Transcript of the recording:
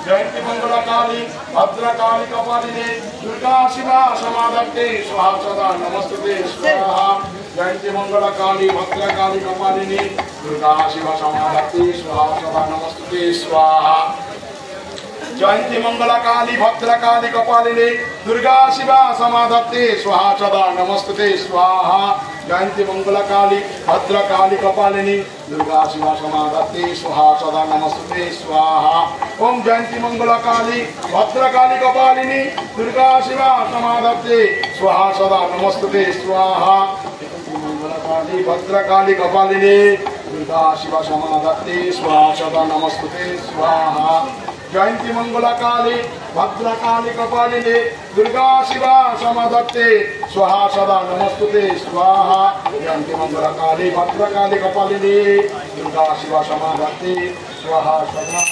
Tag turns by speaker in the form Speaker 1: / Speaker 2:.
Speaker 1: जयंती मंगला काली भद्रकाली कपालिनी दुर्गा शिवा समाधत्ते स्वाहा सदा नमस्ते स्वाहा जयंती मंगला काली भद्रकाली कपालिनी दुर्गा शिवा समाधत्ते स्वाहा सदा नमस्ते स्वाहा जयंती मंगला काली भद्रकाली कपालिनी दुर्गा शिवा समाधत्ते स्वाहा सदा नमस्ते स्वाहा जयंती मंगला काली भद्रकाली कपालिनी दुर्गा शिवा समाधत्ते स्वाहा सदा नमस्ते स्वाहा ओम जयंती मंगला काली भद्रकाली कपालिनी दुर्गा शिवा समाधत्ते स्वाहा सदा नमस्ते स्वाहा मंगला काली भद्रकाली कपालिनी दुर्गा शिवा समाधत्ते स्वाहा सदा नमस्ते स्वाहा जयंती मंगला काली भद्रकाली कपालिनी दुर्गा शिवा समाधत्ते स्वाहा सदा नमस्ते स्वाहा जयंती मंगला काली भद्रकाली कपालिनी दुर्गा शिवा समाधत्ते स्वाहा सदा